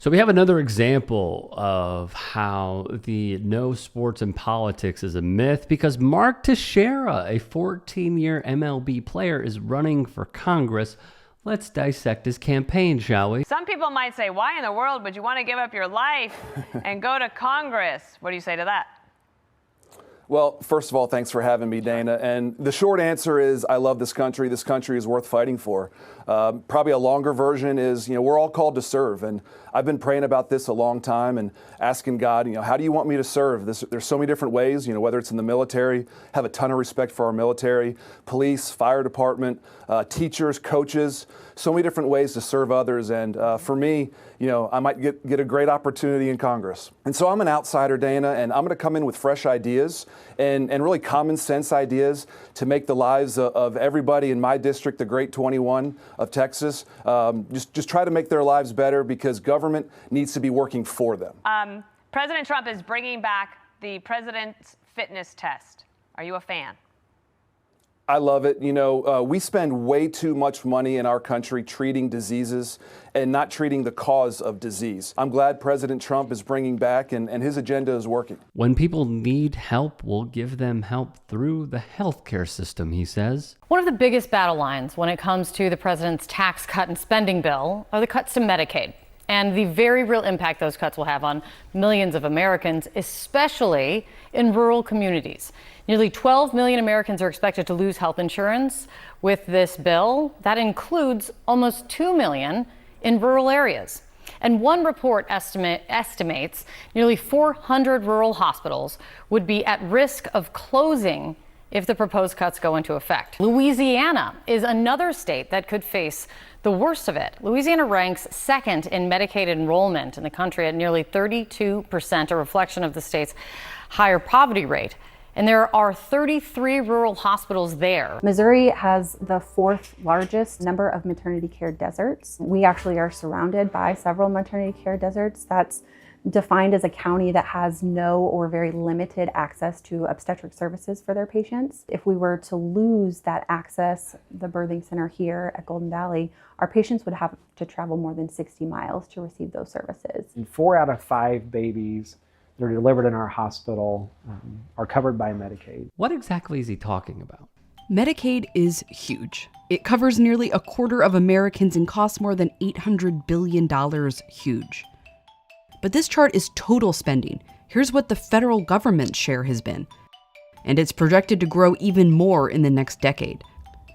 So we have another example of how the no sports and politics is a myth, because Mark Teixeira, a 14-year MLB player, is running for Congress. Let's dissect his campaign, shall we? Some people might say, why in the world would you want to give up your life and go to Congress? What do you say to that? Well, first of all, thanks for having me, Dana. And the short answer is I love this country. This country is worth fighting for. Probably a longer version is, we're all called to serve. And I've been praying about this a long time and asking God, how do you want me to serve? There's so many different ways, whether it's in the military, have a ton of respect for our military, police, fire department, teachers, coaches, so many different ways to serve others. And for me, I might get a great opportunity in Congress. And so I'm an outsider, Dana, and I'm going to come in with fresh ideas and really common sense ideas to make the lives of everybody in my district, the Great 21 of Texas, just try to make their lives better, because government needs to be working for them. President Trump is bringing back the president's fitness test. Are you a fan? I love it. We spend way too much money in our country treating diseases and not treating the cause of disease. I'm glad President Trump is bringing back, and his agenda is working. When people need help, we'll give them help through the healthcare system, he says. One of the biggest battle lines when it comes to the president's tax cut and spending bill are the cuts to Medicaid, and the very real impact those cuts will have on millions of Americans, especially in rural communities. Nearly 12 million Americans are expected to lose health insurance with this bill. That includes almost 2 million in rural areas. And one report estimates nearly 400 rural hospitals would be at risk of closing if the proposed cuts go into effect. Louisiana is another state that could face the worst of it. Louisiana ranks second in Medicaid enrollment in the country at nearly 32%, a reflection of the state's higher poverty rate. And there are 33 rural hospitals there. Missouri has the fourth largest number of maternity care deserts. We actually are surrounded by several maternity care deserts. That's defined as a county that has no or very limited access to obstetric services for their patients. If we were to lose that access, the birthing center here at Golden Valley, our patients would have to travel more than 60 miles to receive those services. And 4 out of 5 babies that are delivered in our hospital are covered by Medicaid. What exactly is he talking about? Medicaid is huge. It covers nearly a quarter of Americans and costs more than $800 billion. Huge. But this chart is total spending. Here's what the federal government's share has been. And it's projected to grow even more in the next decade.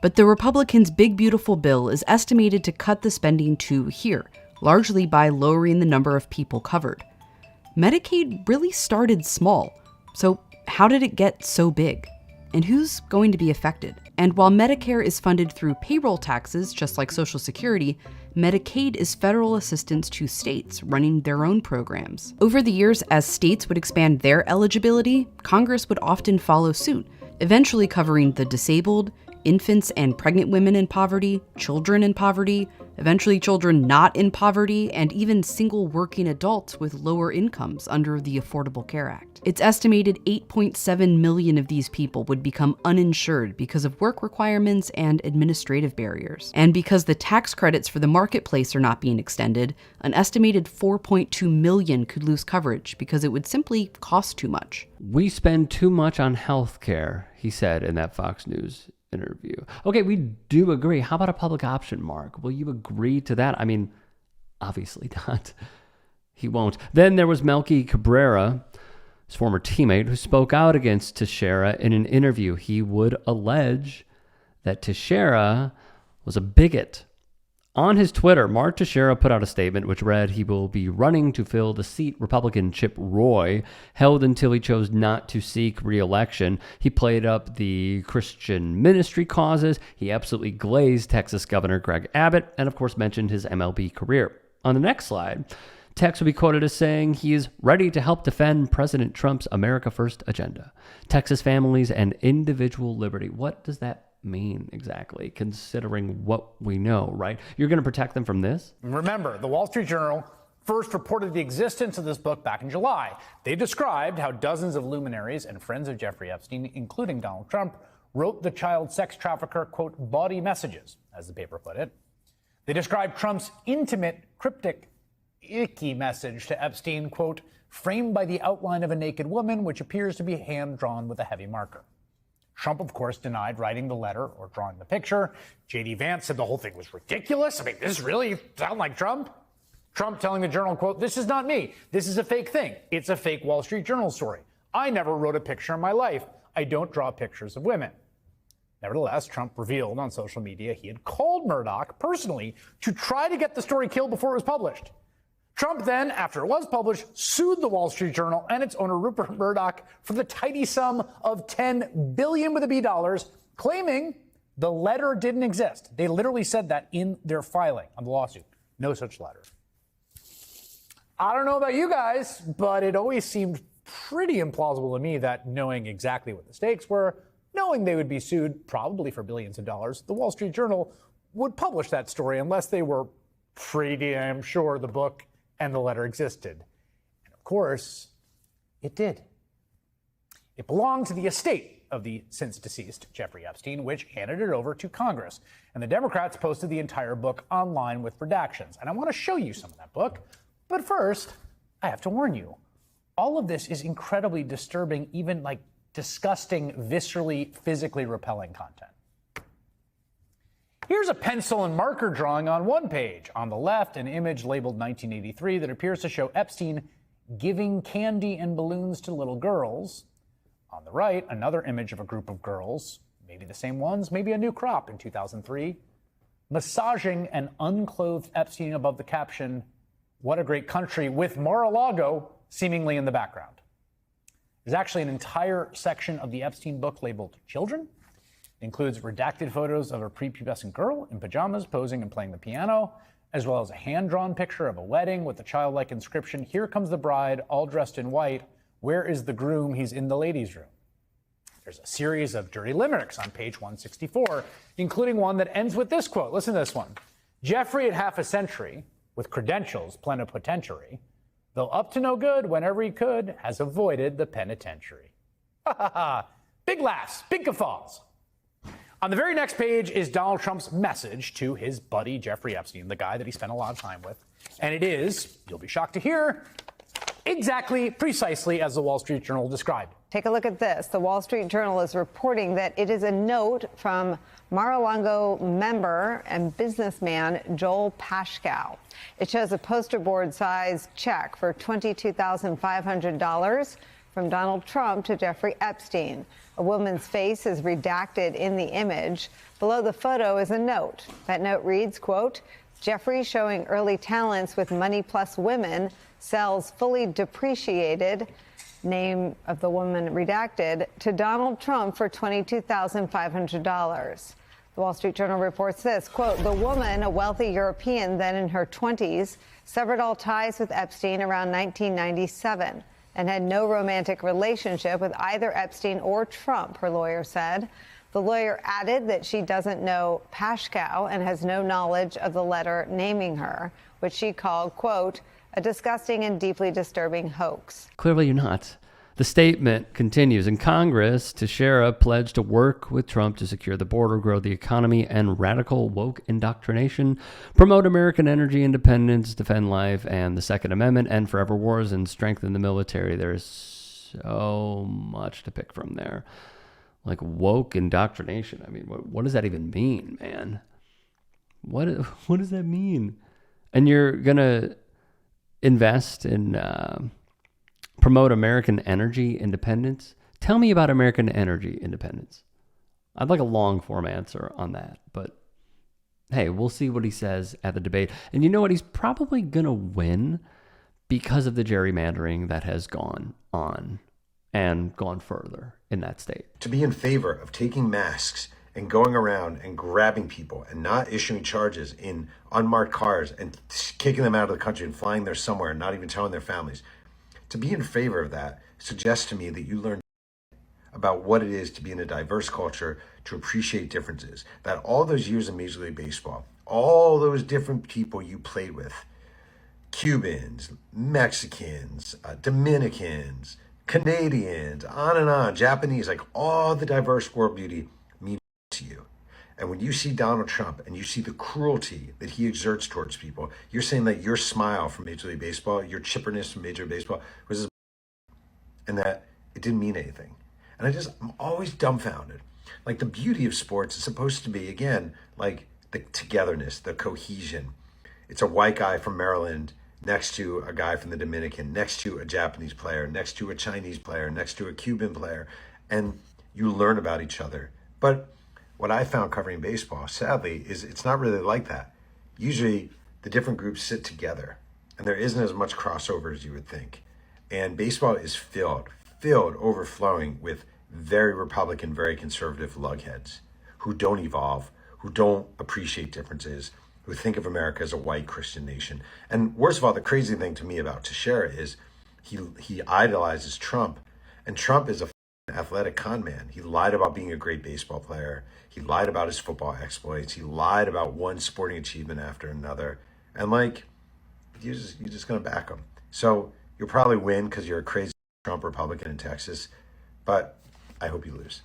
But the Republicans' big beautiful bill is estimated to cut the spending to here, largely by lowering the number of people covered. Medicaid really started small, so how did it get so big? And who's going to be affected? And while Medicare is funded through payroll taxes, just like Social Security, Medicaid is federal assistance to states running their own programs. Over the years, as states would expand their eligibility, Congress would often follow suit, eventually covering the disabled, infants and pregnant women in poverty, children in poverty, eventually children not in poverty, and even single working adults with lower incomes under the Affordable Care Act. It's estimated 8.7 million of these people would become uninsured because of work requirements and administrative barriers. And because the tax credits for the marketplace are not being extended, an estimated 4.2 million could lose coverage because it would simply cost too much. We spend too much on healthcare, he said in that Fox News interview. Okay, we do agree. How about a public option, Mark? Will you agree to that? I mean, obviously not. He won't. Then there was Melky Cabrera, his former teammate, who spoke out against Teixeira in an interview. He would allege that Teixeira was a bigot. On his Twitter, Mark Teixeira put out a statement which read he will be running to fill the seat Republican Chip Roy held until he chose not to seek re-election. He played up the Christian ministry causes. He absolutely glazed Texas Governor Greg Abbott and, of course, mentioned his MLB career. On the next slide, Tex will be quoted as saying he is ready to help defend President Trump's America First agenda, Texas families, and individual liberty. What does that mean exactly, considering what we know, right? You're going to protect them from this? Remember, the Wall Street Journal first reported the existence of this book back in July. They described how dozens of luminaries and friends of Jeffrey Epstein, including Donald Trump, wrote the child sex trafficker, quote, body messages, as the paper put it. They described Trump's intimate, cryptic icky message to Epstein, quote, framed by the outline of a naked woman, which appears to be hand-drawn with a heavy marker. Trump, of course, denied writing the letter or drawing the picture. J.D. Vance said the whole thing was ridiculous. I mean, does this really sound like Trump? Trump telling the Journal, quote, this is not me. This is a fake thing. It's a fake Wall Street Journal story. I never wrote a picture in my life. I don't draw pictures of women. Nevertheless, Trump revealed on social media he had called Murdoch personally to try to get the story killed before it was published. Trump then, after it was published, sued the Wall Street Journal and its owner Rupert Murdoch for the tidy sum of $10 billion with a B dollars, claiming the letter didn't exist. They literally said that in their filing on the lawsuit. No such letter. I don't know about you guys, but it always seemed pretty implausible to me that knowing exactly what the stakes were, knowing they would be sued probably for billions of dollars, the Wall Street Journal would publish that story unless they were pretty damn sure the book and the letter existed. And of course, it did. It belonged to the estate of the since deceased Jeffrey Epstein, which handed it over to Congress. And the Democrats posted the entire book online with redactions. And I want to show you some of that book. But first, I have to warn you, all of this is incredibly disturbing, even like disgusting, viscerally, physically repelling content. Here's a pencil and marker drawing on one page. On the left, an image labeled 1983 that appears to show Epstein giving candy and balloons to little girls. On the right, another image of a group of girls, maybe the same ones, maybe a new crop in 2003, massaging an unclothed Epstein above the caption, "What a great country," with Mar-a-Lago seemingly in the background. There's actually an entire section of the Epstein book labeled Children. It includes redacted photos of a prepubescent girl in pajamas posing and playing the piano, as well as a hand-drawn picture of a wedding with a childlike inscription, "Here comes the bride, all dressed in white. Where is the groom? He's in the ladies' room." There's a series of dirty limericks on page 164, including one that ends with this quote. Listen to this one. "Jeffrey at half a century, with credentials plenipotentiary, though up to no good whenever he could, has avoided the penitentiary." Ha ha ha. Big laughs, big guffaws. On the very next page is Donald Trump's message to his buddy Jeffrey Epstein, the guy that he spent a lot of time with. And it is, you'll be shocked to hear, exactly, precisely as the Wall Street Journal described. Take a look at this. The Wall Street Journal is reporting that it is a note from Mar-a-Lago member and businessman Joel Pashkow. It shows a poster board size check for $22,500 from Donald Trump to Jeffrey Epstein. A woman's face is redacted in the image. Below the photo is a note. That note reads, quote, "Jeffrey showing early talents with money plus women sells fully depreciated," name of the woman redacted, "to Donald Trump for $22,500. The Wall Street Journal reports this, quote, "The woman, a wealthy European then in her 20s, severed all ties with Epstein around 1997 and had no romantic relationship with either Epstein or Trump," her lawyer said. The lawyer added that she doesn't know Pashkow and has no knowledge of the letter naming her, which she called, quote, "a disgusting and deeply disturbing hoax." Clearly you're not. The statement continues. In Congress, Teixeira pledged to work with Trump to secure the border, grow the economy, and radical woke indoctrination, promote American energy independence, defend life and the Second Amendment, end forever wars, and strengthen the military. There's so much to pick from there. Like woke indoctrination. I mean, what does that even mean, man? What does that mean? And you're going to invest in promote American energy independence? Tell me about American energy independence. I'd like a long form answer on that, but hey, we'll see what he says at the debate. And you know what? He's probably going to win because of the gerrymandering that has gone on and gone further in that state. To be in favor of taking masks and going around and grabbing people and not issuing charges in unmarked cars and kicking them out of the country and flying there somewhere and not even telling their families. To be in favor of that suggests to me that you learn about what it is to be in a diverse culture, to appreciate differences, that all those years of Major League Baseball, all those different people you played with, Cubans, Mexicans, Dominicans, Canadians, on and on, Japanese, like all the diverse world beauty means to you. And when you see Donald Trump and you see the cruelty that he exerts towards people, you're saying that your smile from Major League Baseball, your chipperness from Major League Baseball was and that it didn't mean anything. And I'm always dumbfounded. Like, the beauty of sports is supposed to be, again, like the togetherness, the cohesion. It's a white guy from Maryland next to a guy from the Dominican, next to a Japanese player, next to a Chinese player, next to a Cuban player, and you learn about each other. But what I found covering baseball, sadly, is it's not really like that. Usually the different groups sit together and there isn't as much crossover as you would think. And baseball is filled, overflowing with very Republican, very conservative lugheads who don't evolve, who don't appreciate differences, who think of America as a white Christian nation. And worst of all, the crazy thing to me about Teixeira is he idolizes Trump, and Trump is a athletic con man. He lied about being a great baseball player. He lied about his football exploits. He lied about one sporting achievement after another. And like, you're just going to back him. So you'll probably win because you're a crazy Trump Republican in Texas, but I hope you lose.